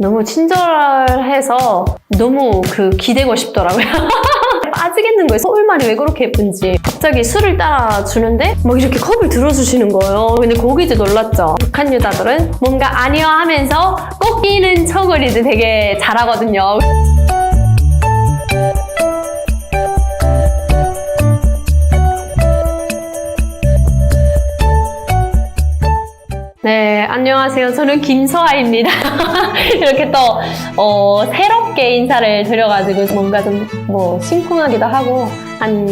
너무 친절해서 너무 기대고 싶더라고요. 빠지겠는 거예요. 서울말이 왜 그렇게 예쁜지. 갑자기 술을 따라 주는데 막 이렇게 컵을 들어주시는 거예요. 근데 거기도 놀랐죠. 북한 여자들은 뭔가 아니요 하면서 꺾이는 척을 이제 되게 잘하거든요. 네, 안녕하세요. 저는 김서아입니다. 이렇게 또 새롭게 인사를 드려가지고 뭔가 좀 심쿵하기도 하고 한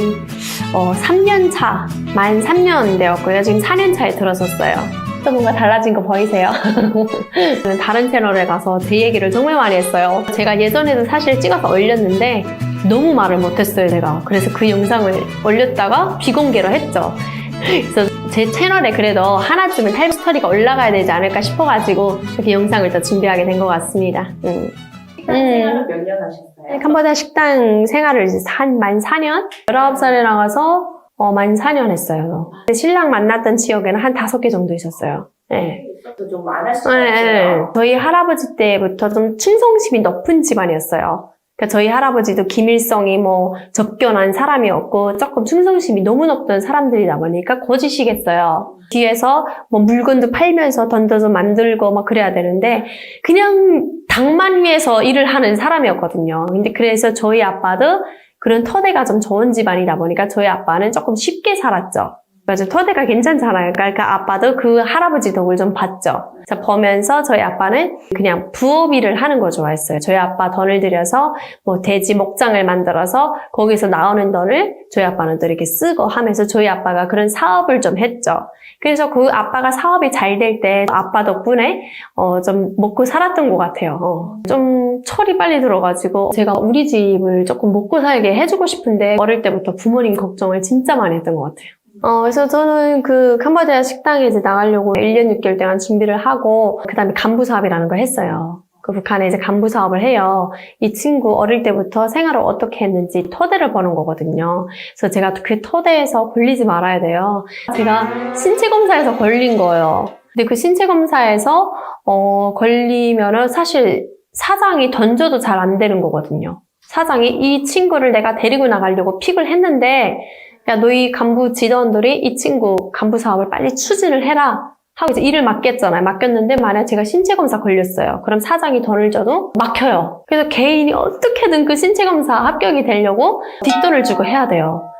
3년 차, 만 3년 되었고요. 지금 4년 차에 들어섰어요. 또 뭔가 달라진 거 보이세요? 다른 채널에 가서 제 얘기를 정말 많이 했어요. 제가 예전에도 사실 찍어서 올렸는데 너무 말을 못했어요, 제가. 그래서 그 영상을 올렸다가 비공개로 했죠. 그래서 제 채널에 그래도 하나쯤은 타임 스토리가 올라가야 되지 않을까 싶어가지고 이렇게 영상을 더 준비하게 된 것 같습니다. 식당 생활을 몇 년 하셨어요? 캄보디아 식당 생활을 이제 만 4년? 19살에 나가서 만 4년 했어요. 신랑 만났던 지역에는 한 5개 정도 있었어요. 네. 좀 많았어요. 네. 저희 할아버지 때부터 좀 충성심이 높은 집안이었어요. 그러니까 저희 할아버지도 김일성이 접견한 사람이었고 조금 충성심이 너무 높던 사람들이다 보니까 거짓이겠어요. 뒤에서 물건도 팔면서 던져서 만들고 막 그래야 되는데 그냥 당만 위해서 일을 하는 사람이었거든요. 근데 그래서 저희 아빠도 그런 터대가 좀 좋은 집안이다 보니까 저희 아빠는 조금 쉽게 살았죠. 맞아, 터대가 괜찮잖아요. 그러니까 아빠도 그 할아버지 덕을 좀 봤죠. 자, 보면서 저희 아빠는 그냥 부업 일을 하는 거 좋아했어요. 저희 아빠 돈을 들여서 돼지 목장을 만들어서 거기서 나오는 돈을 저희 아빠는 또 이렇게 쓰고 하면서 저희 아빠가 그런 사업을 좀 했죠. 그래서 그 아빠가 사업이 잘 될 때 아빠 덕분에 좀 먹고 살았던 것 같아요. 좀 철이 빨리 들어가지고 제가 우리 집을 조금 먹고 살게 해주고 싶은데 어릴 때부터 부모님 걱정을 진짜 많이 했던 것 같아요. 그래서 저는 캄보디아 식당에 이제 나가려고 1년 6개월 동안 준비를 하고, 그 다음에 간부 사업이라는 걸 했어요. 북한에 이제 간부 사업을 해요. 이 친구 어릴 때부터 생활을 어떻게 했는지 토대를 보는 거거든요. 그래서 제가 그 토대에서 걸리지 말아야 돼요. 제가 신체검사에서 걸린 거예요. 근데 그 신체검사에서, 걸리면은 사실 사장이 던져도 잘 안 되는 거거든요. 사장이 이 친구를 내가 데리고 나가려고 픽을 했는데, 야, 너희 간부 지도원들이 이 친구 간부 사업을 빨리 추진을 해라 하고 이제 일을 맡겼잖아요. 맡겼는데 만약 제가 신체검사 걸렸어요. 그럼 사장이 돈을 줘도 막혀요. 그래서 개인이 어떻게든 그 신체검사 합격이 되려고 뒷돈을 주고 해야 돼요.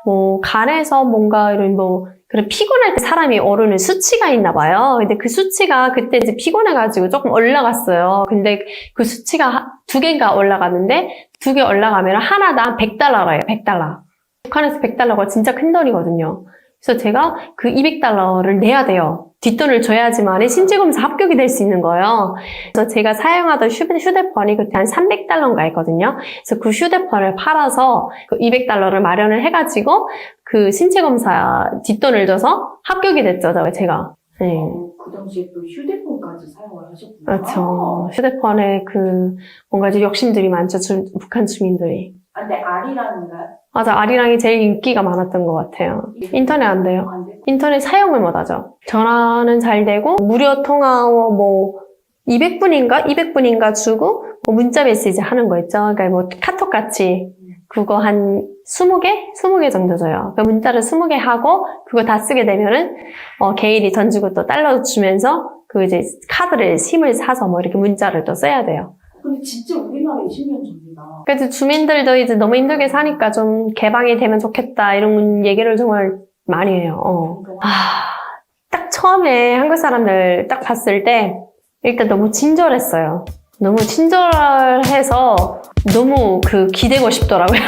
간에서 뭔가 이런 그런 피곤할 때 사람이 오르는 수치가 있나 봐요. 근데 그 수치가 그때 이제 피곤해가지고 조금 올라갔어요. 근데 그 수치가 2개가 올라갔는데 2개 올라가면 하나당 $100예요. $100. 북한에서 $100가 진짜 큰 돈이거든요. 그래서 제가 그 $200를 내야 돼요. 뒷돈을 줘야지만 신체검사 합격이 될 수 있는 거예요. 그래서 제가 사용하던 휴대폰이 그때 한 $300인가 했거든요. 그래서 그 휴대폰을 팔아서 그 $200를 마련을 해가지고 그 신체검사 뒷돈을 줘서 합격이 됐죠, 제가. 네. 그 당시에 또 휴대폰까지 사용을 하셨구나. 그렇죠. 휴대폰에 뭔가 이제 욕심들이 많죠, 북한 주민들이. 근데 아리랑인가요? 맞아, 아리랑이 제일 인기가 많았던 것 같아요. 인터넷 안 돼요. 인터넷 사용을 못 하죠. 전화는 잘 되고, 무료 통화 200분인가 주고, 문자 메시지 하는 거 있죠. 그러니까 카톡 같이, 그거 한 20개? 20개 정도 줘요. 그 문자를 20개 하고, 그거 다 쓰게 되면은, 개인이 돈 주고 또 달러 주면서, 이제 카드를 심을 사서 이렇게 문자를 또 써야 돼요. 근데 진짜 우리나라에 20년 전이다. 그래서 주민들도 이제 너무 힘들게 사니까 좀 개방이 되면 좋겠다 이런 얘기를 정말 많이 해요. 딱 처음에 한국 사람들 딱 봤을 때 일단 너무 친절했어요. 너무 친절해서 너무 기대고 싶더라고요.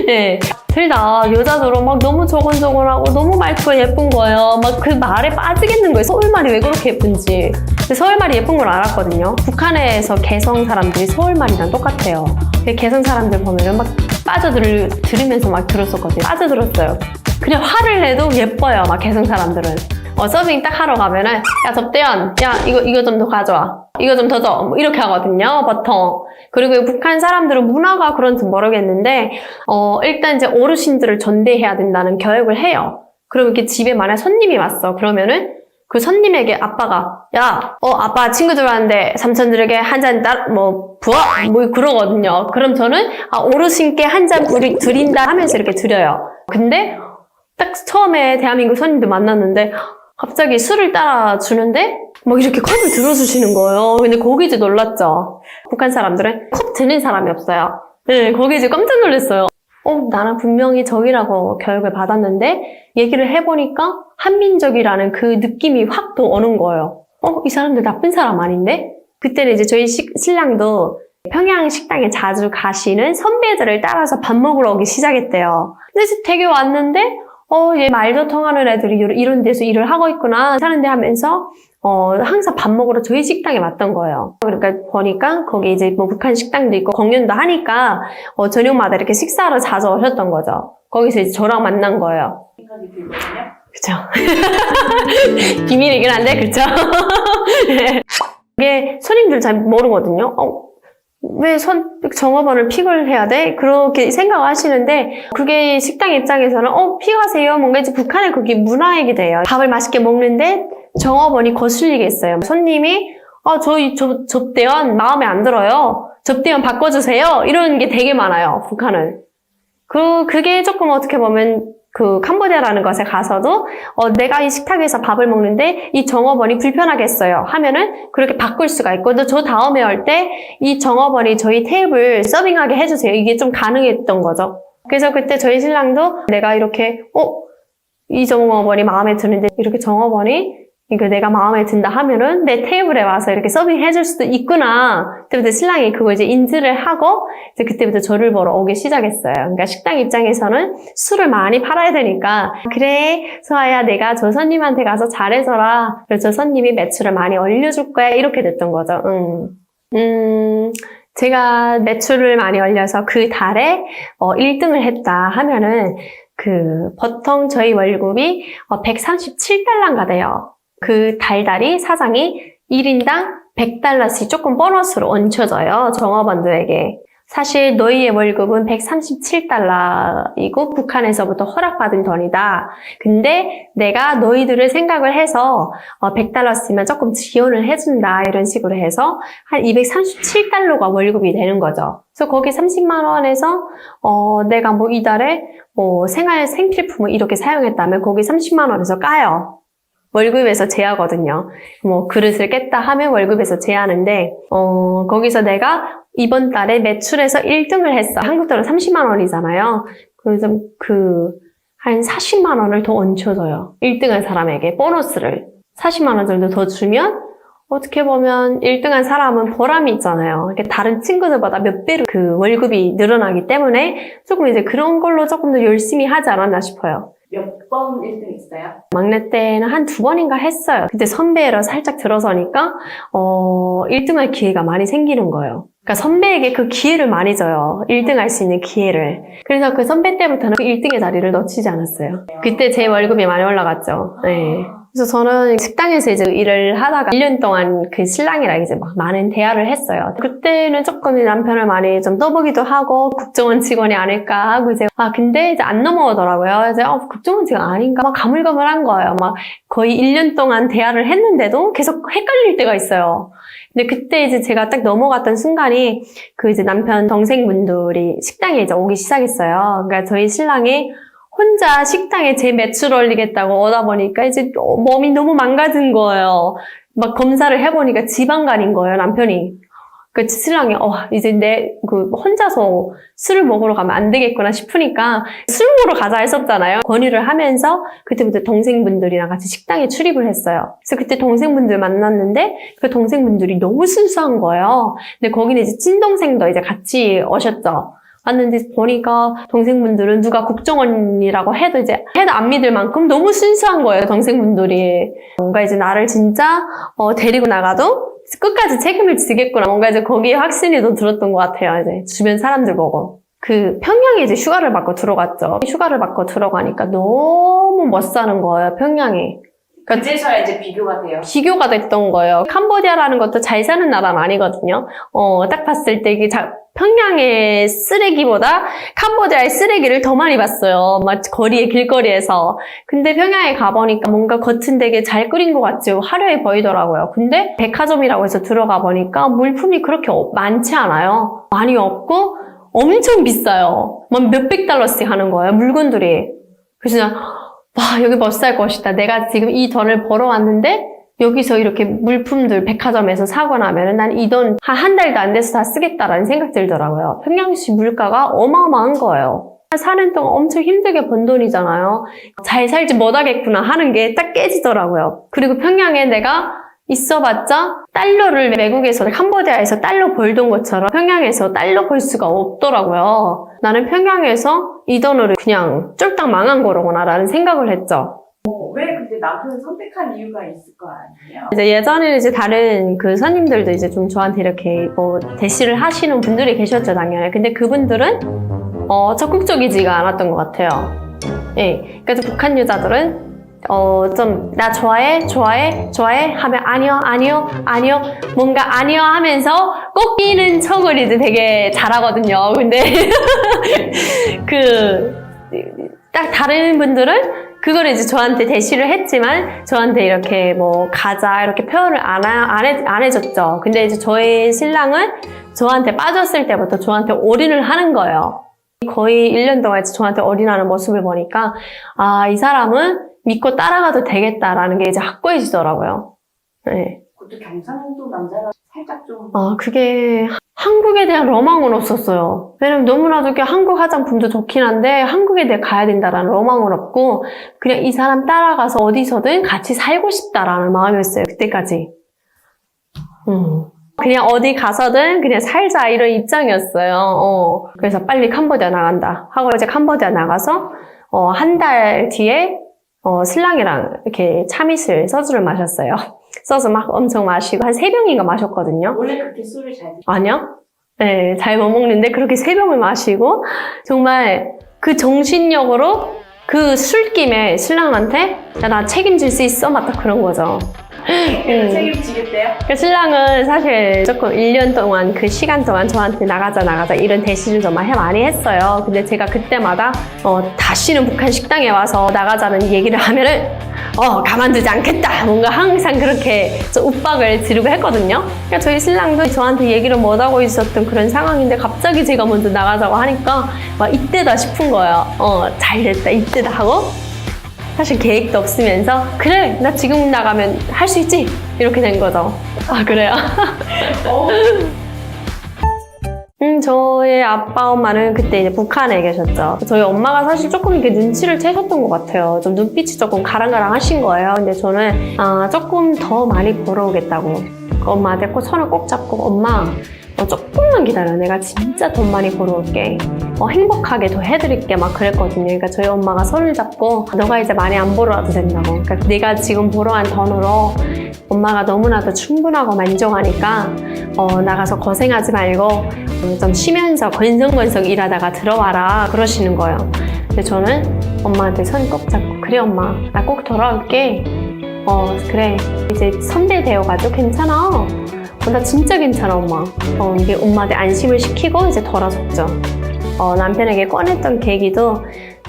네. 둘 다 여자들은 막 너무 조곤조곤하고 너무 말투가 예쁜 거예요. 막 그 말에 빠지겠는 거예요. 서울말이 왜 그렇게 예쁜지. 근데 서울말이 예쁜 걸 알았거든요. 북한에서 개성 사람들이 서울말이랑 똑같아요. 개성 사람들 보면은 막 들으면서 막 들었었거든요. 빠져들었어요. 그냥 화를 내도 예뻐요. 막 개성 사람들은. 서빙 딱 하러 가면은 야 접대현 야 이거 좀 더 가져와 이거 좀 더 줘 이렇게 하거든요 보통. 그리고 북한 사람들은 문화가 그런지 모르겠는데 일단 이제 어르신들을 존대해야 된다는 교육을 해요. 그럼 이렇게 집에 만약 손님이 왔어 그러면은 그 손님에게 아빠가 아빠 친구들 왔는데 삼촌들에게 한 잔 부어? 뭐 그러거든요. 그럼 저는 어르신께 한 잔 드린다 하면서 이렇게 드려요. 근데 딱 처음에 대한민국 손님들 만났는데 갑자기 술을 따라 주는데 막 이렇게 컵을 들어주시는 거예요. 근데 거기 이제 놀랐죠. 북한 사람들은 컵 드는 사람이 없어요. 네, 거기 이제 깜짝 놀랐어요. 나는 분명히 저기라고 교육을 받았는데 얘기를 해보니까 한민족이라는 그 느낌이 확 또 오는 거예요. 이 사람들 나쁜 사람 아닌데? 그때는 이제 저희 신랑도 평양 식당에 자주 가시는 선배들을 따라서 밥 먹으러 오기 시작했대요. 근데 되게 왔는데 얘 말도 통하는 애들이 이런 데서 일을 하고 있구나 사는데 하면서 항상 밥 먹으러 저희 식당에 왔던 거예요. 그러니까 보니까 거기 이제 뭐 북한 식당도 있고 공연도 하니까 저녁마다 이렇게 식사하러 자주 오셨던 거죠. 거기서 이제 저랑 만난 거예요. 생각이 들거든요. 그쵸. 비밀이긴 한데 그쵸. 이게 손님들 잘 모르거든요. 왜 종업원을 픽을 해야 돼? 그렇게 생각하시는데 그게 식당 입장에서는 픽하세요. 뭔가 이제 북한의 그게 문화이게 돼요. 밥을 맛있게 먹는데 종업원이 거슬리겠어요. 손님이 저희 접대원 마음에 안 들어요. 접대원 바꿔주세요. 이런 게 되게 많아요. 북한은. 그게 조금 어떻게 보면 그 캄보디아라는 것에 가서도 내가 이 식탁에서 밥을 먹는데 이 정업원이 불편하겠어요 하면은 그렇게 바꿀 수가 있고 또 저 다음에 올 때 이 정업원이 저희 테이블 서빙하게 해주세요. 이게 좀 가능했던 거죠. 그래서 그때 저희 신랑도 내가 이렇게 이 정업원이 마음에 드는데 이렇게 정업원이 이거 내가 마음에 든다 하면은 내 테이블에 와서 이렇게 서빙해 줄 수도 있구나. 그때부터 신랑이 그거 이제 인지를 하고 이제 그때부터 저를 보러 오기 시작했어요. 그러니까 식당 입장에서는 술을 많이 팔아야 되니까 그래 소아야 내가 저 손님한테 가서 잘해줘라. 그래서 저 손님이 매출을 많이 올려줄 거야. 이렇게 됐던 거죠. 제가 매출을 많이 올려서 그 달에 1등을 했다 하면은 보통 저희 월급이 137달러인가 돼요. 그 달달이 사장이 1인당 100달러씩 조금 보너스로 얹혀져요. 종업원들에게. 사실 너희의 월급은 137달러이고 북한에서부터 허락받은 돈이다. 근데 내가 너희들을 생각을 해서 100달러 쓰면 조금 지원을 해준다. 이런 식으로 해서 한 237달러가 월급이 되는 거죠. 그래서 거기 30만 원에서 내가 뭐 이달에 생필품을 이렇게 사용했다면 거기 30만 원에서 까요. 월급에서 제하거든요. 뭐 그릇을 깼다 하면 월급에서 제하는데 거기서 내가 이번 달에 매출에서 1등을 했어. 한국 돈은 30만 원이잖아요. 그래서 한 40만 원을 더 얹혀줘요. 1등한 사람에게 보너스를 40만 원 정도 더 주면 어떻게 보면 1등한 사람은 보람이 있잖아요. 이렇게 다른 친구들보다 몇 배로 그 월급이 늘어나기 때문에 조금 이제 그런 걸로 조금 더 열심히 하지 않았나 싶어요. 몇 번 1등 했어요? 막내 때는 한 2번인가 했어요. 그때 선배로 살짝 들어서니까 1등할 기회가 많이 생기는 거예요. 그러니까 선배에게 그 기회를 많이 줘요. 1등할 수 있는 기회를. 그래서 그 선배 때부터는 그 1등의 자리를 놓치지 않았어요. 그때 제 월급이 많이 올라갔죠. 네. 그래서 저는 식당에서 이제 일을 하다가 1년 동안 그 신랑이랑 이제 막 많은 대화를 했어요. 그때는 조금 남편을 많이 좀 떠보기도 하고 국정원 직원이 아닐까 하고 이제 근데 이제 안 넘어오더라고요. 이제 국정원 직원 아닌가 막 가물가물한 거예요. 막 거의 1년 동안 대화를 했는데도 계속 헷갈릴 때가 있어요. 근데 그때 이제 제가 딱 넘어갔던 순간이 이제 남편 동생분들이 식당에 이제 오기 시작했어요. 그러니까 저희 신랑이 혼자 식당에 제 매출 올리겠다고 오다 보니까 이제 몸이 너무 망가진 거예요. 막 검사를 해보니까 지방간인 거예요, 남편이. 그 신랑이 이제 혼자서 술을 먹으러 가면 안 되겠구나 싶으니까 술 먹으러 가자 했었잖아요. 권유를 하면서 그때부터 동생분들이랑 같이 식당에 출입을 했어요. 그래서 그때 동생분들 만났는데 그 동생분들이 너무 순수한 거예요. 근데 거기는 이제 친동생도 이제 같이 오셨죠. 왔는데 보니까 동생분들은 누가 국정원이라고 해도 안 믿을 만큼 너무 순수한 거예요, 동생분들이. 뭔가 이제 나를 진짜 데리고 나가도 끝까지 책임을 지겠구나. 뭔가 이제 거기에 확신이 더 들었던 것 같아요, 이제 주변 사람들 보고. 평양에 이제 휴가를 받고 들어갔죠. 휴가를 받고 들어가니까 너무 못 사는 거예요, 평양이. 그제서야 이제 비교가 돼요. 비교가 됐던 거예요. 캄보디아라는 것도 잘 사는 나라는 아니거든요. 딱 봤을 때 이게 평양의 쓰레기보다 캄보디아의 쓰레기를 더 많이 봤어요. 막 거리에, 길거리에서. 근데 평양에 가보니까 뭔가 겉은 되게 잘 끓인 것 같죠. 화려해 보이더라고요. 근데 백화점이라고 해서 들어가 보니까 물품이 그렇게 많지 않아요. 많이 없고 엄청 비싸요. 막 몇백 달러씩 하는 거예요, 물건들이. 그래서 그냥, 와, 여기 못 살 것이다. 내가 지금 이 돈을 벌어왔는데 여기서 이렇게 물품들 백화점에서 사고 나면은 난 이 돈 한 달도 안 돼서 다 쓰겠다라는 생각 들더라고요. 평양시 물가가 어마어마한 거예요. 사는 동안 엄청 힘들게 번 돈이잖아요. 잘 살지 못하겠구나 하는 게 딱 깨지더라고요. 그리고 평양에 내가 있어봤자 달러를 외국에서, 캄보디아에서 달러 벌던 것처럼 평양에서 달러 벌 수가 없더라고요. 나는 평양에서 이 돈으로 그냥 쫄딱 망한 거로구나 라는 생각을 했죠. 왜 근데 남편을 선택한 이유가 있을 거 아니에요? 이제 예전에는 이제 다른 그 선임들도 이제 좀 저한테 이렇게 뭐 대시를 하시는 분들이 계셨죠, 당연히. 근데 그분들은 적극적이지가 않았던 것 같아요. 예. 그래서 북한 여자들은 좀 나 좋아해 하면 아니요 뭔가 아니요 하면서 꼭 끼는 척을 이제 되게 잘하거든요. 근데 딱 다른 분들은 그걸 이제 저한테 대시를 했지만 저한테 이렇게 뭐 가자 이렇게 표현을 안 해줬죠. 근데 이제 저희 신랑은 저한테 빠졌을 때부터 저한테 올인을 하는 거예요. 거의 1년 동안 이제 저한테 올인하는 모습을 보니까 아, 이 사람은 믿고 따라가도 되겠다라는 게 이제 확고해지더라고요. 네. 그것도 경상도 남자가 살짝 좀 그게 한국에 대한 로망은 없었어요. 왜냐면 너무나도 한국 화장품도 좋긴 한데 한국에 내가 가야 된다라는 로망은 없고 그냥 이 사람 따라가서 어디서든 같이 살고 싶다라는 마음이었어요. 그때까지. 그냥 어디 가서든 그냥 살자 이런 입장이었어요. 그래서 빨리 캄보디아 나간다 하고 이제 캄보디아 나가서 한 달 뒤에 신랑이랑 이렇게 참이슬 소주를 마셨어요. 소주 막 엄청 마시고 한 3병인가 마셨거든요. 원래 그렇게 술을 잘 드세요? 아니요. 네, 잘 못 먹는데 그렇게 3병을 마시고 정말 그 정신력으로 그 술김에 신랑한테 야, 나 책임질 수 있어? 막 딱 그런 거죠. 책임지겠대요? 그 신랑은 사실 조금 1년 동안 그 시간 동안 저한테 나가자 이런 대시를 정말 많이 했어요. 근데 제가 그때마다 다시는 북한 식당에 와서 나가자는 얘기를 하면은 가만두지 않겠다. 뭔가 항상 그렇게 좀 윽박을 지르고 했거든요. 그러니까 저희 신랑도 저한테 얘기를 못하고 있었던 그런 상황인데 갑자기 제가 먼저 나가자고 하니까 막 이때다 싶은 거예요. 잘됐다 이때다 하고 사실 계획도 없으면서 그래 나 지금 나가면 할 수 있지 이렇게 된 거죠. 아 그래요? 저희 아빠 엄마는 그때 이제 북한에 계셨죠. 저희 엄마가 사실 조금 이렇게 눈치를 채셨던 것 같아요. 좀 눈빛이 조금 가랑가랑 하신 거예요. 근데 저는 조금 더 많이 벌어오겠다고 엄마한테 손을 꼭 잡고 엄마 조금만 기다려. 내가 진짜 돈 많이 벌어올게. 행복하게 더 해드릴게. 막 그랬거든요. 그러니까 저희 엄마가 손을 잡고 너가 이제 많이 안 벌어와도 된다고. 그러니까 내가 지금 벌어온 돈으로 엄마가 너무나도 충분하고 만족하니까 나가서 고생하지 말고 좀 쉬면서 건성건성 일하다가 들어와라 그러시는 거예요. 근데 저는 엄마한테 손 꼭 잡고 그래 엄마 나 꼭 돌아올게. 그래 이제 선배 되어가지고 괜찮아. 나 진짜 괜찮아 엄마. 이게 엄마한테 안심을 시키고 이제 돌아섰죠. 남편에게 꺼냈던 계기도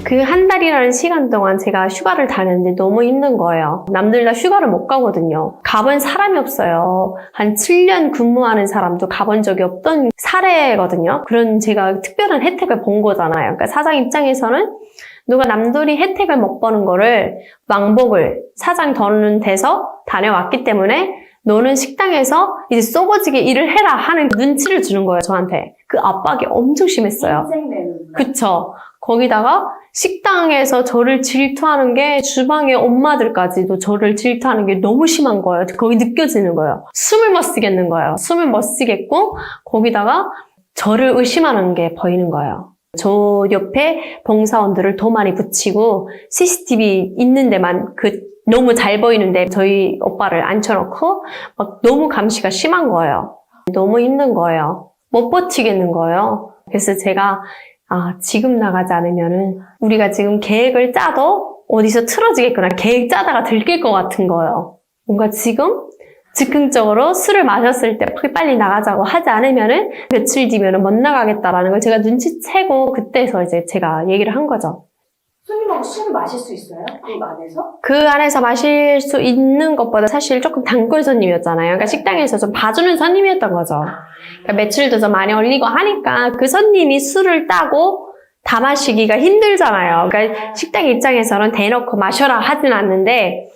그 한 달이라는 시간 동안 제가 휴가를 다녔는데 너무 힘든 거예요. 남들 다 휴가를 못 가거든요. 가본 사람이 없어요. 한 7년 근무하는 사람도 가본 적이 없던 사례거든요. 그런 제가 특별한 혜택을 본 거잖아요. 그러니까 사장 입장에서는 누가 남들이 혜택을 못 보는 거를 왕복을 사장 더는 데서 다녀왔기 때문에 너는 식당에서 이제 쏘고지게 일을 해라 하는 눈치를 주는 거예요, 저한테. 그 압박이 엄청 심했어요. 인생 내는 그쵸. 거기다가 식당에서 저를 질투하는 게 주방의 엄마들까지도 저를 질투하는 게 너무 심한 거예요. 거기 느껴지는 거예요. 숨을 못 쉬겠는 거예요. 숨을 못 쉬겠고 거기다가 저를 의심하는 게 보이는 거예요. 저 옆에 봉사원들을 더 많이 붙이고 CCTV 있는 데만 너무 잘 보이는데 저희 오빠를 앉혀놓고 막 너무 감시가 심한 거예요. 너무 힘든 거예요. 못 버티겠는 거예요. 그래서 제가 지금 나가지 않으면은 우리가 지금 계획을 짜도 어디서 틀어지겠구나. 계획 짜다가 들킬 것 같은 거예요. 뭔가 지금 즉흥적으로 술을 마셨을 때 빨리 나가자고 하지 않으면은 며칠 뒤면은 못 나가겠다라는 걸 제가 눈치채고 그때서 이제 제가 얘기를 한 거죠. 손님하고 술을 마실 수 있어요? 그 안에서? 그 안에서 마실 수 있는 것보다 사실 조금 단골 손님이었잖아요. 그러니까 식당에서 좀 봐주는 손님이었던 거죠. 그러니까 매출도 좀 많이 올리고 하니까 그 손님이 술을 따고 다 마시기가 힘들잖아요. 그러니까 식당 입장에서는 대놓고 마셔라 하진 않는데,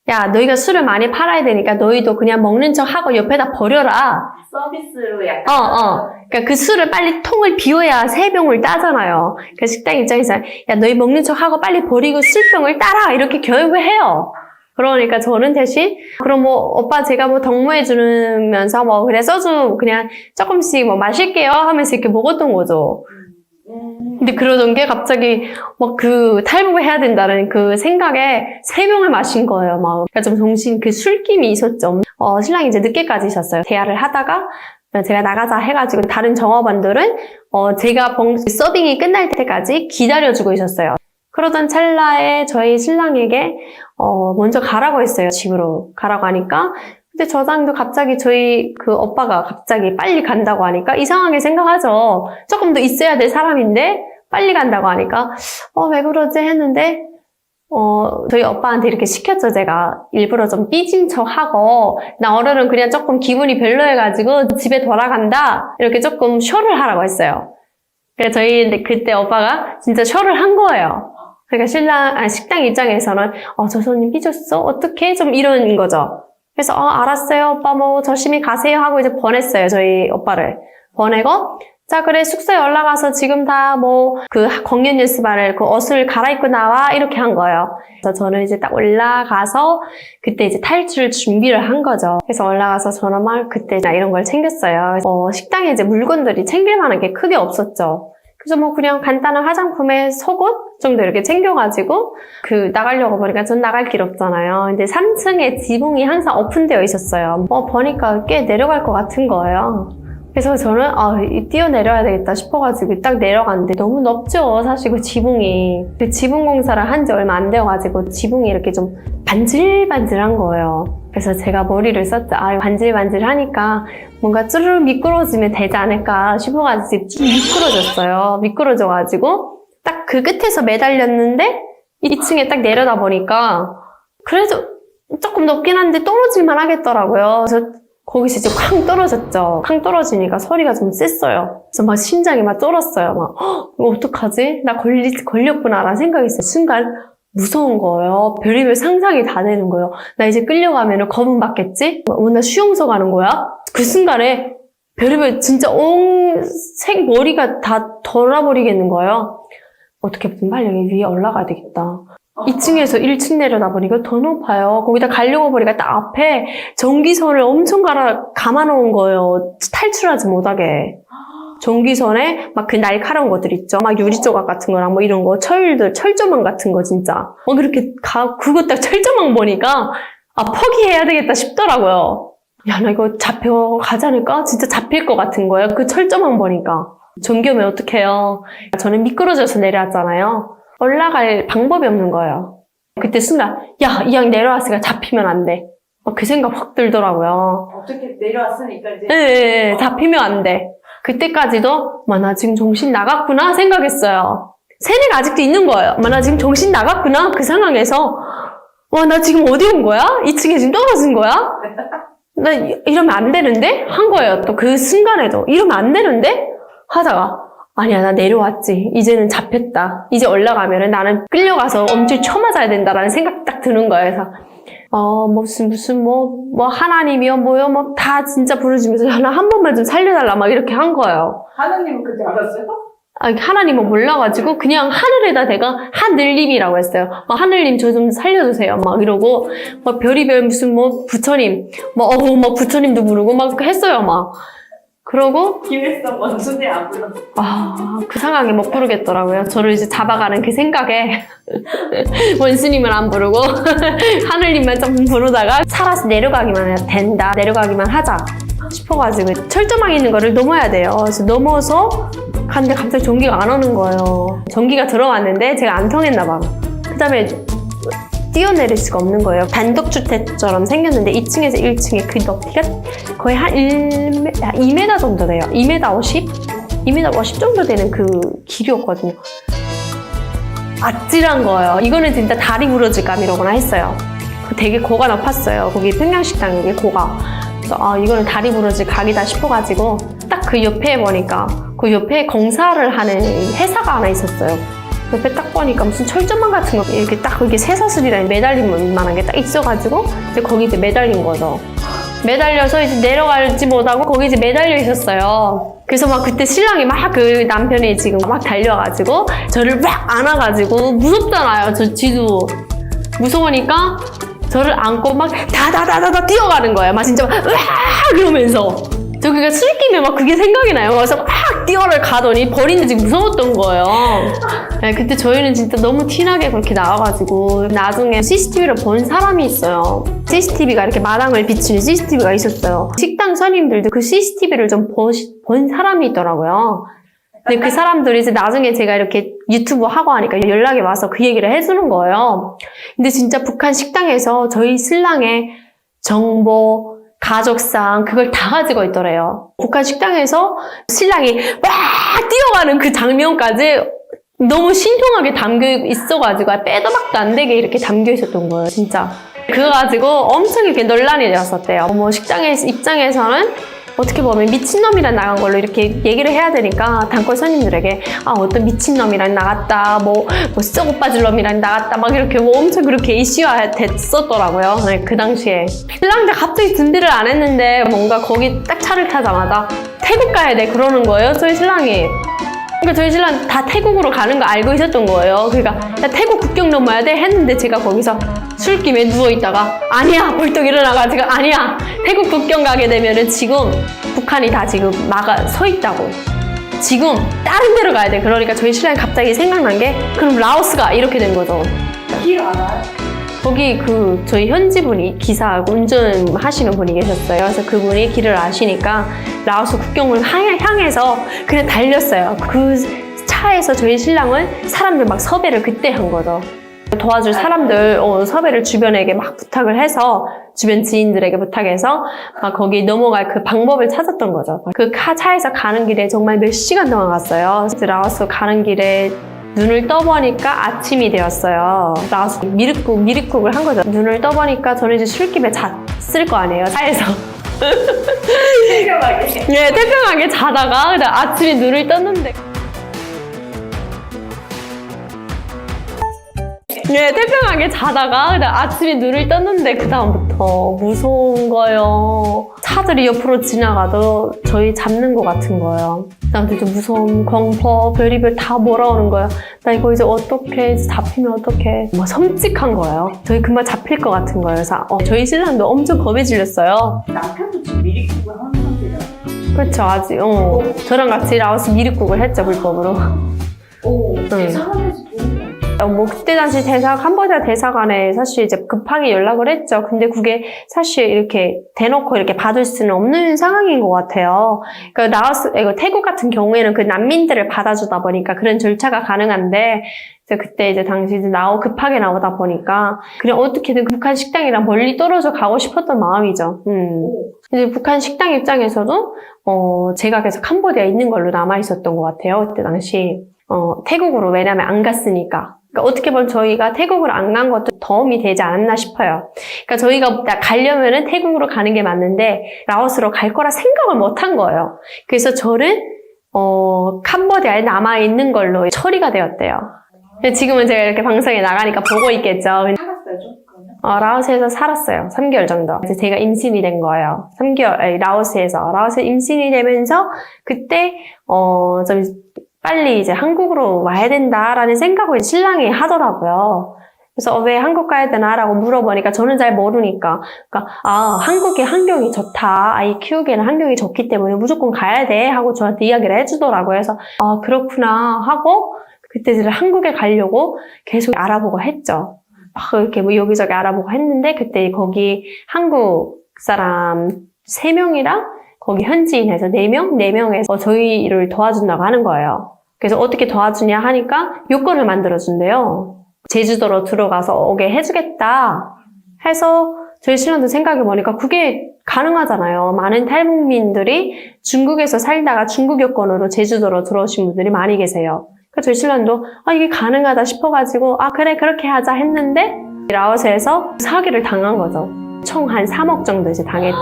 야, 너희가 술을 많이 팔아야 되니까 너희도 그냥 먹는 척 하고 옆에다 버려라. 서비스로 약간. 그러니까 그 술을 빨리 통을 비워야 3병을 따잖아요. 그러니까 식당 입장에서, 야, 너희 먹는 척 하고 빨리 버리고 술병을 따라! 이렇게 교육을 해요. 그러니까 저는 대신, 그럼 뭐, 오빠 제가 뭐 덕무해주면서 뭐, 그래, 소주 그냥 조금씩 뭐 마실게요 하면서 이렇게 먹었던 거죠. 근데 그러던 게 갑자기 막 그 탈북을 해야 된다는 그 생각에 3병을 마신 거예요. 막. 그러니까 좀 그 술김이 있었죠. 신랑이 이제 늦게까지 있었어요. 대화를 하다가 제가 나가자 해가지고 다른 정업원들은 제가 서빙이 끝날 때까지 기다려주고 있었어요. 그러던 찰나에 저희 신랑에게 먼저 가라고 했어요. 집으로 가라고 하니까 근데 저장도 갑자기 저희 그 오빠가 갑자기 빨리 간다고 하니까 이상하게 생각하죠. 조금 더 있어야 될 사람인데 빨리 간다고 하니까 왜 그러지 했는데 저희 오빠한테 이렇게 시켰죠. 제가 일부러 좀 삐진 척하고 나 오늘은 그냥 조금 기분이 별로여가지고 집에 돌아간다 이렇게 조금 쇼를 하라고 했어요. 그래서 저희 그때 오빠가 진짜 쇼를 한 거예요. 그러니까 식당 입장에서는 저 손님 삐졌어? 어떡해? 좀 이런 거죠. 그래서 알았어요 오빠 뭐 조심히 가세요 하고 이제 보냈어요. 저희 오빠를 보내고 자 그래 숙소에 올라가서 지금 다 뭐 그 공연 연습할 그 옷을 갈아입고 나와 이렇게 한 거예요. 그래서 저는 이제 딱 올라가서 그때 이제 탈출 준비를 한 거죠. 그래서 올라가서 저는 막 그때 이런 걸 챙겼어요. 식당에 이제 물건들이 챙길 만한 게 크게 없었죠. 그래서 뭐 그냥 간단한 화장품에 속옷 정도 이렇게 챙겨가지고 나가려고 보니까 전 나갈 길 없잖아요. 근데 3층에 지붕이 항상 오픈되어 있었어요. 보니까 꽤 내려갈 것 같은 거예요. 그래서 저는 뛰어내려야 되겠다 싶어가지고 딱 내려갔는데 너무 높죠. 사실 그 지붕이. 그 지붕 공사를 한 지 얼마 안 되어가지고 지붕이 이렇게 좀 반질반질한 거예요. 그래서 제가 머리를 썼죠. 반질반질하니까 뭔가 쭈르륵 미끄러지면 되지 않을까 싶어가지고 좀 미끄러졌어요. 미끄러져가지고 딱 그 끝에서 매달렸는데 2층에 딱 내려다 보니까 그래도 조금 높긴 한데 떨어질만 하겠더라고요. 그래서 거기서 이제 쾅 떨어졌죠. 쾅 떨어지니까 소리가 좀 셌어요. 그래서 막 심장이 막 쫄았어요. 이거 어떡하지? 나 걸렸구나라는 생각이 있어요. 순간 무서운 거예요. 별의별 상상이 다 되는 거예요. 나 이제 끌려가면 검은 받겠지? 나 수용소 가는 거야? 그 순간에 별의별 진짜 색 머리가 다 돌아버리겠는 거예요. 어떻게 보면 빨리 여기 위에 올라가야 되겠다. 2층에서 1층 내려다 보니까 더 높아요. 거기다 가려고 보니까 딱 앞에 전기선을 엄청 감아놓은 거예요. 탈출하지 못하게. 전기선에 막 그 날카로운 것들 있죠. 막 유리조각 같은 거랑 뭐 이런 거, 철조망 같은 거 진짜. 그렇게 그거 딱 철조망 보니까 포기해야 되겠다 싶더라고요. 야, 나 이거 잡혀가지 않을까? 진짜 잡힐 것 같은 거예요. 그 철조망 보니까. 전기 오면 어떡해요. 저는 미끄러져서 내려왔잖아요. 올라갈 방법이 없는 거예요. 그때 순간 야, 이 양 내려왔으니까 잡히면 안 돼. 그 생각 확 들더라고요. 어떻게 내려왔으니까 이제. 네, 잡히면 안 돼. 그때까지도 나 지금 정신 나갔구나 생각했어요. 세뇌가 아직도 있는 거예요. 나 지금 정신 나갔구나 그 상황에서. 나 지금 어디 온 거야? 2층에 지금 떨어진 거야? 나 이러면 안 되는데? 한 거예요. 또 그 순간에도 이러면 안 되는데? 하다가 아니야, 나 내려왔지. 이제는 잡혔다. 이제 올라가면은 나는 끌려가서 엄청 쳐맞아야 된다라는 생각 딱 드는 거예요. 그래서 무슨 하나님이요, 뭐요, 다 진짜 부르짖으면서 나 한 번만 좀 살려달라, 막 이렇게 한 거예요. 하나님은 그때 알았어요? 하나님은 몰라가지고 그냥 하늘에다 내가 하늘님이라고 했어요. 하늘님 저 좀 살려주세요. 막 이러고 별의별 무슨 부처님, 부처님도 부르고 막 했어요. 막. 그러고 기회성 원순이 안 불렀어. 그 상황에 못 부르겠더라고요. 저를 이제 잡아가는 그 생각에 원수님은 안 부르고 하늘님만 좀 부르다가 살아서 내려가기만 된다. 내려가기만 하자 싶어가지고 철조망 있는 거를 넘어야 돼요. 그래서 넘어서 갔는데 갑자기 전기가 안 오는 거예요. 전기가 들어왔는데 제가 안 통했나 봐. 그 다음에 뛰어내릴 수가 없는 거예요. 단독주택처럼 생겼는데 2층에서 1층에 그 높이가 거의 한 2m 정도 돼요. 2m 50? 2m 50 정도 되는 그 길이었거든요. 아찔한 거예요. 이거는 진짜 다리 부러질 감이라고나 했어요. 되게 고가 높았어요. 거기 평양식당 여기 고가. 그래서 이거는 다리 부러질 각이다 싶어가지고 딱 그 옆에 보니까 그 옆에 공사를 하는 회사가 하나 있었어요. 옆에 딱 보니까 무슨 철조망 같은 거 이렇게 딱 거기 쇠사슬이랑 매달린 만한 게 딱 있어가지고 이제 거기 이제 매달린 거죠. 매달려서 이제 내려갈지 못하고 거기 이제 매달려 있었어요. 그래서 막 그때 신랑이 막 그 남편이 지금 막 달려가지고 저를 막 안아가지고 무섭잖아요. 저 지도 무서우니까 저를 안고 막 다다다다다 뛰어가는 거예요. 막 진짜 막 으아 그러면서 저 그니까 술김에 막 그게 생각이 나요. 그래서 막 뛰어를 가더니 버리는지 무서웠던 거예요. 네, 그때 저희는 진짜 너무 티나게 그렇게 나와가지고 나중에 CCTV를 본 사람이 있어요. CCTV가 이렇게 마당을 비추는 CCTV가 있었어요. 식당 손님들도 그 CCTV를 좀 본 사람이 있더라고요. 근데 그 사람들이 이제 나중에 제가 이렇게 유튜브 하고 하니까 연락이 와서 그 얘기를 해주는 거예요. 근데 진짜 북한 식당에서 저희 신랑의 정보, 가족상 그걸 다 가지고 있더래요. 북한 식당에서 신랑이 막 뛰어가는 그 장면까지 너무 신통하게 담겨 있어가지고 빼도 박도 안 되게 이렇게 담겨 있었던 거예요, 진짜. 그거 가지고 엄청 이렇게 논란이 되었었대요. 뭐 식당의 입장에서는 어떻게 보면 미친놈이랑 나간 걸로 이렇게 얘기를 해야 되니까 단골 손님들에게 어떤 미친놈이랑 나갔다 뭐 썩어 빠질 놈이랑 나갔다 막 이렇게 뭐 엄청 그렇게 이슈화 됐었더라고요. 네, 그 당시에 신랑들 갑자기 준비를 안 했는데 뭔가 거기 딱 차를 타자마자 태국 가야 돼 그러는 거예요, 저희 신랑이. 그러니까 저희 신랑 다 태국으로 가는 거 알고 있었던 거예요. 그러니까 나 태국 국경 넘어야 돼 했는데 제가 거기서 술김에 누워있다가 아니야 벌떡 일어나가지고 아니야 태국 국경 가게 되면은 지금 북한이 다 지금 서 있다고 지금 다른 데로 가야 돼. 그러니까 저희 신랑이 갑자기 생각난 게 그럼 라오스가 이렇게 된 거죠. 길 알아요? 거기 저희 현지 분이 기사하고 운전하시는 분이 계셨어요. 그래서 그분이 길을 아시니까 라오스 국경을 향해서 그냥 달렸어요. 그 차에서 저희 신랑은 사람들 막 섭외를 그때 한 거죠. 도와줄 사람들 섭외를 주변에게 막 부탁을 해서 주변 지인들에게 부탁해서 막 거기 넘어갈 그 방법을 찾았던 거죠. 그 차에서 가는 길에 정말 몇 시간 동안 갔어요. 라오스 가는 길에 눈을 떠보니까 아침이 되었어요. 라오스 미리국을 한 거죠. 눈을 떠보니까 저는 이제 술김에 잤을 거 아니에요, 차에서. 태평하게. 네, 태평하게 자다가 아침에 눈을 떴는데 네, 태평하게 자다가 아침에 눈을 떴는데 그 다음부터 무서운 거예요. 차들이 옆으로 지나가도 저희 잡는 것 같은 거예요. 나한테 좀 무서움, 공포, 별의별 다 몰아오는 거예요. 나 이거 이제 어떡해, 잡히면 어떡해. 막 섬찟한 거예요. 저희 금방 잡힐 것 같은 거예요. 그래서 저희 신랑도 엄청 겁에 질렸어요. 남편도 지금 미리국을 하는 상태잖아요. 그렇죠, 아직. 저랑 같이 라오스 미리국을 했죠, 불법으로. 대사관에서 도움이 뭐 그때 당시 캄보디아 대사관에 사실 이제 급하게 연락을 했죠. 근데 그게 사실 이렇게 대놓고 이렇게 받을 수는 없는 상황인 것 같아요. 그러니까 태국 같은 경우에는 그 난민들을 받아주다 보니까 그런 절차가 가능한데 그때 이제 당시 급하게 나오다 보니까 그냥 어떻게든 북한 식당이랑 멀리 떨어져 가고 싶었던 마음이죠. 이제 북한 식당 입장에서도 제가 계속 캄보디아에 있는 걸로 남아 있었던 것 같아요. 그때 당시 태국으로 왜냐면 안 갔으니까. 그러니까 어떻게 보면 저희가 태국으로 안 간 것도 도움이 되지 않았나 싶어요. 그러니까 저희가 가려면은 태국으로 가는 게 맞는데 라오스로 갈 거라 생각을 못 한 거예요. 그래서 저는 캄보디아에 남아 있는 걸로 처리가 되었대요. 지금은 제가 이렇게 방송에 나가니까 보고 있겠죠. 살았어요, 좀? 그러면? 라오스에서 살았어요. 3개월 정도. 이제 제가 임신이 된 거예요. 3개월, 라오스에 임신이 되면서 그때 좀 빨리 이제 한국으로 와야 된다라는 생각을 신랑이 하더라고요. 그래서 왜 한국 가야 되나라고 물어보니까 저는 잘 모르니까 그러니까 한국의 환경이 좋다. 아이 키우기에는 환경이 좋기 때문에 무조건 가야 돼 하고 저한테 이야기를 해주더라고요. 그래서 그렇구나 하고 그때 이제 한국에 가려고 계속 알아보고 했죠. 막 이렇게 뭐 여기저기 알아보고 했는데 그때 거기 한국 사람 3명이랑 거기 현지인에서 4명에서 저희를 도와준다고 하는 거예요. 그래서 어떻게 도와주냐 하니까 요건을 만들어준대요. 제주도로 들어가서 오게 해주겠다 해서 저희 신랑도 생각해보니까 그게 가능하잖아요. 많은 탈북민들이 중국에서 살다가 중국 여권으로 제주도로 들어오신 분들이 많이 계세요. 그래서 저희 신랑도 이게 가능하다 싶어가지고 그래 그렇게 하자 했는데 라오스에서 사기를 당한 거죠. 총 한 3억 정도 이제 당했죠.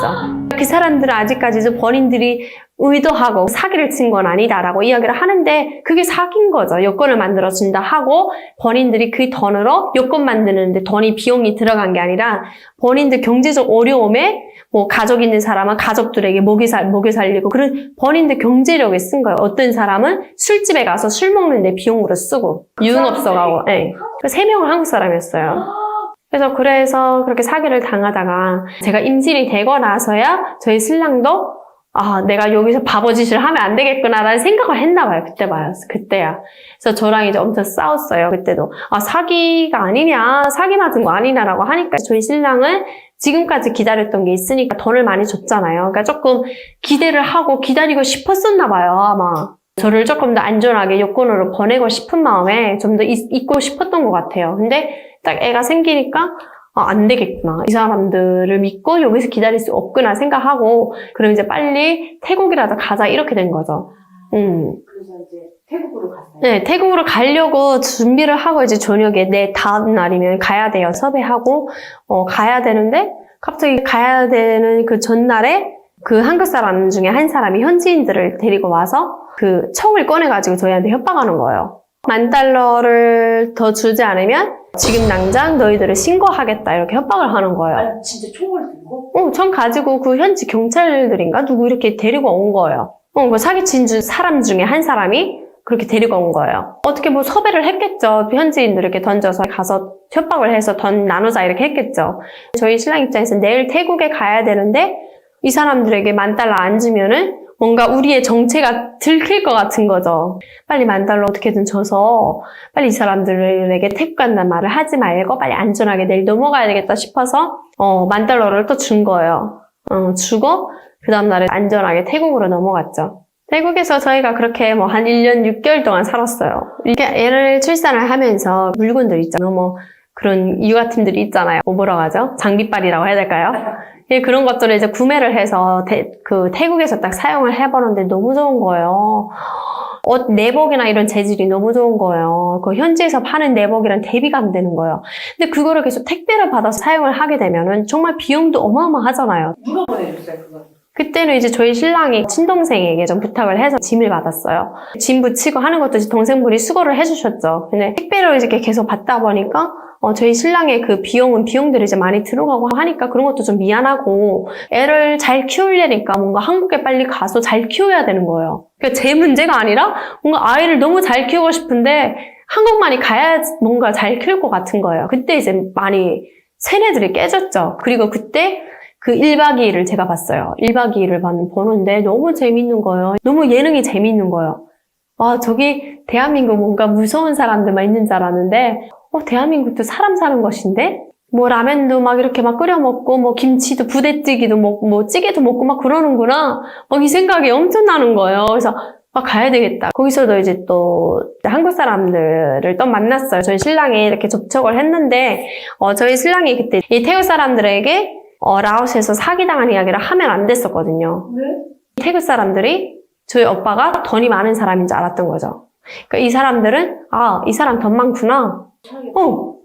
그 사람들은 아직까지도 본인들이 의도하고 사기를 친 건 아니다라고 이야기를 하는데 그게 사기인 거죠. 여권을 만들어준다 하고 본인들이 그 돈으로 여권 만드는데 돈이 비용이 들어간 게 아니라 본인들 경제적 어려움에 뭐 가족 있는 사람은 가족들에게 먹여 살리고 그런 본인들 경제력에 쓴 거예요. 어떤 사람은 술집에 가서 술 먹는데 비용으로 쓰고 유흥업소 가고 3명은 한국 사람이었어요. 그래서 그렇게 사기를 당하다가 제가 임신이 되고 나서야 저희 신랑도 내가 여기서 바보짓을 하면 안 되겠구나라는 생각을 했나 봐요. 그때야. 그래서 저랑 이제 엄청 싸웠어요. 그때도. 사기가 아니냐, 사기 맞은 거 아니냐라고 하니까 저희 신랑은 지금까지 기다렸던 게 있으니까 돈을 많이 줬잖아요. 그러니까 조금 기대를 하고 기다리고 싶었었나 봐요, 아마. 저를 조금 더 안전하게 여권으로 보내고 싶은 마음에 좀 더 있고 싶었던 것 같아요. 근데 딱 애가 생기니까 안 되겠구나. 이 사람들을 믿고 여기서 기다릴 수 없구나 생각하고 그럼 이제 빨리 태국이라도 가자 이렇게 된 거죠. 그래서 이제 태국으로 갔어요? 네, 태국으로 가려고 준비를 하고 이제 저녁에 내 다음 날이면 가야 돼요. 섭외하고 가야 되는데 갑자기 가야 되는 그 전날에 그 한국 사람 중에 한 사람이 현지인들을 데리고 와서 그 총을 꺼내가지고 저희한테 협박하는 거예요. $10,000를 더 주지 않으면 지금 당장 너희들을 신고하겠다 이렇게 협박을 하는 거예요. 진짜 총을 들고? 총 가지고 그 현지 경찰들인가 누구 이렇게 데리고 온 거예요. 그 사기친 사람 중에 한 사람이 그렇게 데리고 온 거예요. 어떻게 뭐 섭외를 했겠죠. 현지인들에게 던져서 가서 협박을 해서 돈 나누자 이렇게 했겠죠. 저희 신랑 입장에서 내일 태국에 가야 되는데 이 사람들에게 $10,000 안 주면은 뭔가 우리의 정체가 들킬 것 같은 거죠. 빨리 $10,000 어떻게든 줘서 빨리 이 사람들에게 태국 간다는 말을 하지 말고 빨리 안전하게 내일 넘어가야 되겠다 싶어서 $10,000를 또 준 거예요. 주고 그 다음날에 안전하게 태국으로 넘어갔죠. 태국에서 저희가 그렇게 한 1년 6개월 동안 살았어요. 이렇게 애를 출산을 하면서 물건들 있잖아요. 뭐 그런 육아팀들이 있잖아요. 뭐라고 하죠? 장비빨이라고 해야 될까요? 그런 것들을 이제 구매를 해서 태국에서 딱 사용을 해보는데 너무 좋은 거예요. 옷 내복이나 이런 재질이 너무 좋은 거예요. 그 현지에서 파는 내복이랑 대비가 안 되는 거예요. 근데 그거를 계속 택배를 받아서 사용을 하게 되면은 정말 비용도 어마어마하잖아요. 누가 보내줬어요, 그거? 그때는 이제 저희 신랑이 친동생에게 좀 부탁을 해서 짐을 받았어요. 짐 붙이고 하는 것도 이제 동생분이 수고를 해주셨죠. 근데 택배로 이렇게 계속 받다 보니까 저희 신랑의 그 비용들이 이제 많이 들어가고 하니까 그런 것도 좀 미안하고 애를 잘 키우려니까 뭔가 한국에 빨리 가서 잘 키워야 되는 거예요. 그러니까 제 문제가 아니라 뭔가 아이를 너무 잘 키우고 싶은데 한국만이 가야 뭔가 잘 키울 것 같은 거예요. 그때 이제 많이 세뇌들이 깨졌죠. 그리고 그때 그 1박 2일을 제가 봤어요. 1박 2일을 보는데 너무 재밌는 거예요. 너무 예능이 재밌는 거예요. 저기 대한민국 뭔가 무서운 사람들만 있는 줄 알았는데 대한민국도 사람 사는 것인데 뭐 라면도 막 이렇게 막 끓여 먹고 뭐 김치도 부대찌개도 먹고 뭐 찌개도 먹고 막 그러는구나. 이 생각이 엄청 나는 거예요. 그래서 가야 되겠다. 거기서도 이제 또 한국 사람들을 또 만났어요. 저희 신랑이 이렇게 접촉을 했는데 저희 신랑이 그때 이 태국 사람들에게 라오스에서 사기당한 이야기를 하면 안 됐었거든요. 왜? 태국 사람들이 저희 오빠가 돈이 많은 사람인 줄 알았던 거죠. 그러니까 이 사람들은 이 사람 돈 많구나.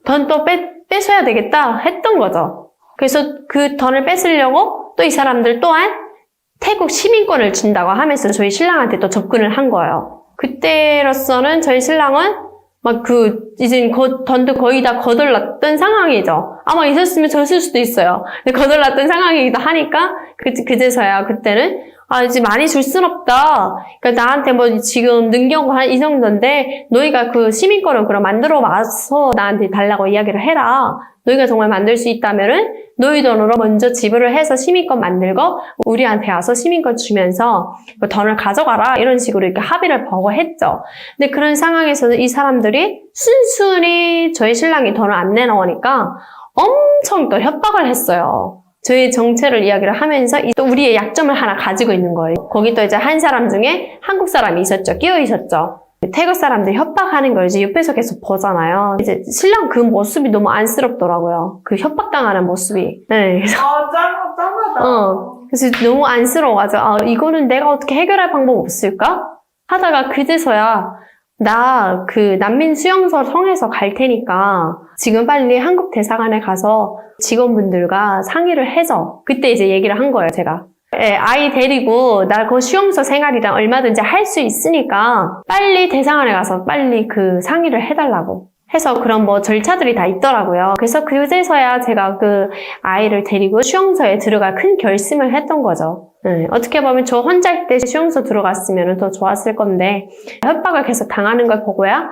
돈 또 뺏어야 되겠다 했던 거죠. 그래서 그 돈을 뺏으려고 또 이 사람들 또한 태국 시민권을 준다고 하면서 저희 신랑한테 또 접근을 한 거예요. 그때로서는 저희 신랑은 이제 돈도 거의 다 거덜났던 상황이죠. 아마 있었으면 졌을 수도 있어요. 근데 거덜났던 상황이기도 하니까, 그제서야 그때는, 이제 많이 줄 순 없다. 그러니까 나한테 지금 능력 한 이 정도인데, 너희가 그 시민권을 그럼 만들어 와서 나한테 달라고 이야기를 해라. 너희가 정말 만들 수 있다면은, 너희 돈으로 먼저 지불을 해서 시민권 만들고, 우리한테 와서 시민권 주면서, 그 돈을 가져가라. 이런 식으로 이렇게 합의를 보고 했죠. 근데 그런 상황에서는 이 사람들이 순순히 저희 신랑이 돈을 안 내놓으니까, 엄청 또 협박을 했어요. 저희 정체를 이야기를 하면서 또 우리의 약점을 하나 가지고 있는 거예요. 거기 또 이제 한 사람 중에 한국 사람이 있었죠. 끼어 있었죠. 태국 사람들이 협박하는 걸 이제 옆에서 계속 보잖아요. 이제 신랑 그 모습이 너무 안쓰럽더라고요. 그 협박당하는 모습이. 네. 그래서 짠하다. 그래서 너무 안쓰러워가지고, 아, 이거는 내가 어떻게 해결할 방법 없을까? 하다가 그제서야, 나 그 난민 수용소 성에서 갈 테니까 지금 빨리 한국 대사관에 가서 직원분들과 상의를 해줘. 그때 이제 얘기를 한 거예요, 제가. 예, 아이 데리고 나 그 수용소 생활이랑 얼마든지 할 수 있으니까 빨리 대사관에 가서 빨리 그 상의를 해달라고. 해서 그런 뭐 절차들이 다 있더라고요. 그래서 그제서야 제가 그 아이를 데리고 수용소에 들어갈 큰 결심을 했던 거죠. 네, 어떻게 보면 저 혼자일 때 수용소 들어갔으면 더 좋았을 건데 협박을 계속 당하는 걸 보고야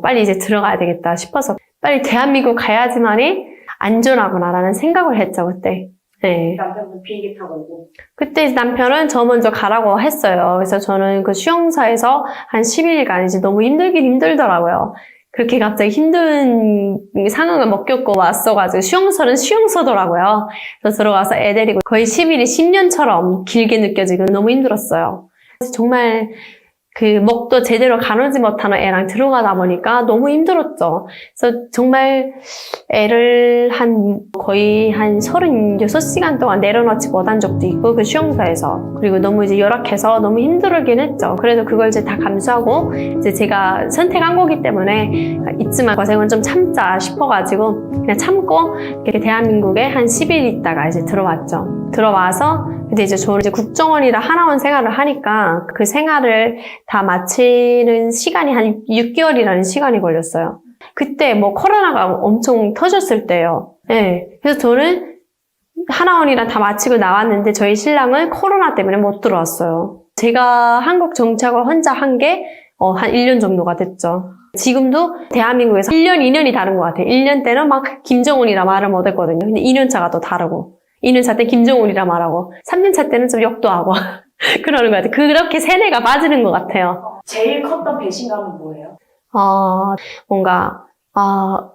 빨리 이제 들어가야 되겠다 싶어서 빨리 대한민국 가야지만이 안전하구나라는 생각을 했죠, 그때. 네. 남편분 비행기 타고 오고. 그때 이제 남편은 저 먼저 가라고 했어요. 그래서 저는 그 수용소에서 한 10일간 이제 너무 힘들긴 힘들더라고요. 그렇게 갑자기 힘든 상황을 못 겪고 왔어가지고 수용소는 수용소더라고요. 그래서 들어가서 애 데리고 거의 10일이 10년처럼 길게 느껴지고 너무 힘들었어요. 그래서 정말 그 목도 제대로 가누지 못하는 애랑 들어가다 보니까 너무 힘들었죠. 그래서 정말 애를 거의 한 36시간 동안 내려놓지 못한 적도 있고, 그 수용소에서. 그리고 너무 이제 열악해서 너무 힘들긴 했죠. 그래도 그걸 이제 다 감수하고, 이제 제가 선택한 거기 때문에, 있지만 고생은 좀 참자 싶어가지고, 그냥 참고, 이렇게 대한민국에 한 10일 있다가 이제 들어왔죠. 들어와서, 근데 이제 저는 이제 국정원이라 하나원 생활을 하니까 그 생활을 다 마치는 시간이 한 6개월이라는 시간이 걸렸어요. 그때 뭐 코로나가 엄청 터졌을 때예요. 네. 그래서 저는 하나원이랑 다 마치고 나왔는데 저희 신랑은 코로나 때문에 못 들어왔어요. 제가 한국 정착을 혼자 한 게 한 1년 정도가 됐죠. 지금도 대한민국에서 1년, 2년이 다른 것 같아요. 1년 때는 막 김정은이라 말을 못 했거든요. 근데 2년 차가 또 다르고. 2년차 때 김정은이라 말하고 3년차 때는 좀 욕도 하고 그러는 것 같아요. 그렇게 세뇌가 빠지는 것 같아요. 제일 컸던 배신감은 뭐예요? 뭔가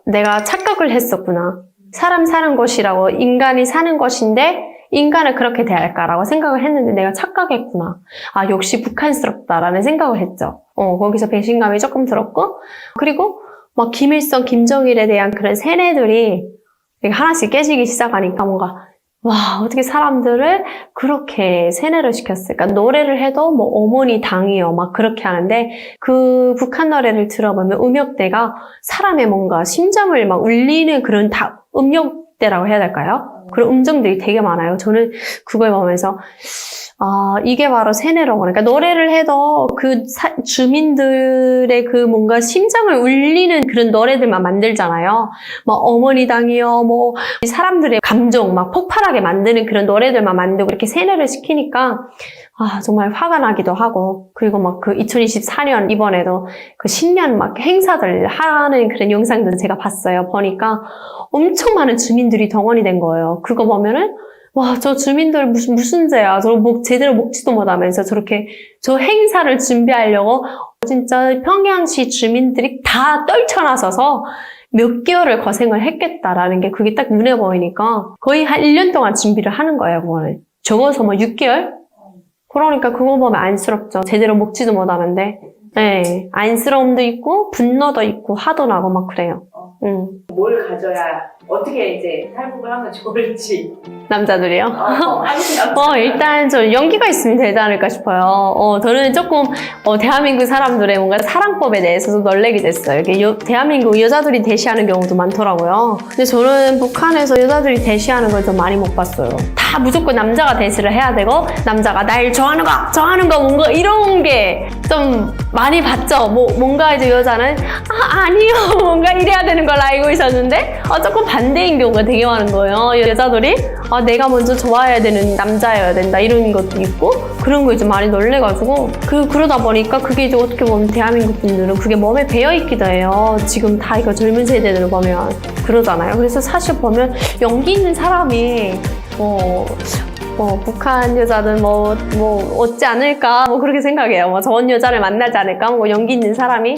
내가 착각을 했었구나. 사람 사는 곳이라고 인간이 사는 곳인데 인간을 그렇게 대할까라고 생각을 했는데 내가 착각했구나. 역시 북한스럽다라는 생각을 했죠. 거기서 배신감이 조금 들었고, 그리고 막 김일성, 김정일에 대한 그런 세뇌들이 하나씩 깨지기 시작하니까 뭔가 와, 어떻게 사람들을 그렇게 세뇌를 시켰을까? 노래를 해도 뭐 어머니 당이요 막 그렇게 하는데 그 북한 노래를 들어보면 음역대가 사람의 뭔가 심장을 막 울리는 그런 음역대라고 해야 될까요? 그런 음정들이 되게 많아요. 저는 그걸 보면서 이게 바로 세뇌라고. 그러니까 노래를 해도 그 주민들의 그 뭔가 심장을 울리는 그런 노래들만 만들잖아요. 막 어머니 당이요, 뭐 사람들의 감정 막 폭발하게 만드는 그런 노래들만 만들고 이렇게 세뇌를 시키니까 정말 화가 나기도 하고, 그리고 막 그 2024년 이번에도 그 신년 막 행사들 하는 그런 영상들을 제가 봤어요. 보니까 엄청 많은 주민들이 동원이 된 거예요. 그거 보면은 와, 저 주민들 무슨 죄야. 저 제대로 먹지도 못하면서 저렇게 저 행사를 준비하려고 진짜 평양시 주민들이 다 떨쳐나서서 몇 개월을 고생을 했겠다라는 게 그게 딱 눈에 보이니까 거의 한 1년 동안 준비를 하는 거예요, 그거는. 적어서 뭐 6개월? 그러니까 그거 보면 안쓰럽죠. 제대로 먹지도 못하는데. 네, 안쓰러움도 있고 분노도 있고 화도 나고 막 그래요. 뭘 가져야 어떻게 이제 탈북을 하면 좋을지. 남자들이요? 아니, 일단 저 연기가 있으면 되지 않을까 싶어요. 저는 조금 대한민국 사람들의 뭔가 사랑법에 대해서도 놀래게 됐어요. 이게 대한민국 여자들이 대시하는 경우도 많더라고요. 근데 저는 북한에서 여자들이 대시하는 걸 좀 많이 못 봤어요. 다 무조건 남자가 대시를 해야 되고 남자가 날 좋아하는 거 뭔가 이런 게 좀 많이 봤죠. 뭔가 이제 여자는 아니요 뭔가 이래야 되는 걸 알고 있었는데 조금 반대인 경우가 되게 많은 거예요. 여자들이 내가 먼저 좋아해야 되는 남자여야 된다 이런 것도 있고, 그런 거 이제 많이 놀래가지고 그러다 보니까 그게 이제 어떻게 보면 대한민국 분들은 그게 몸에 배어있기도 해요. 지금 다 이거 젊은 세대들 보면 그러잖아요. 그래서 사실 보면 용기 있는 사람이 북한 여자는 얻지 않을까 그렇게 생각해요. 좋은 여자를 만나지 않을까 용기 있는 사람이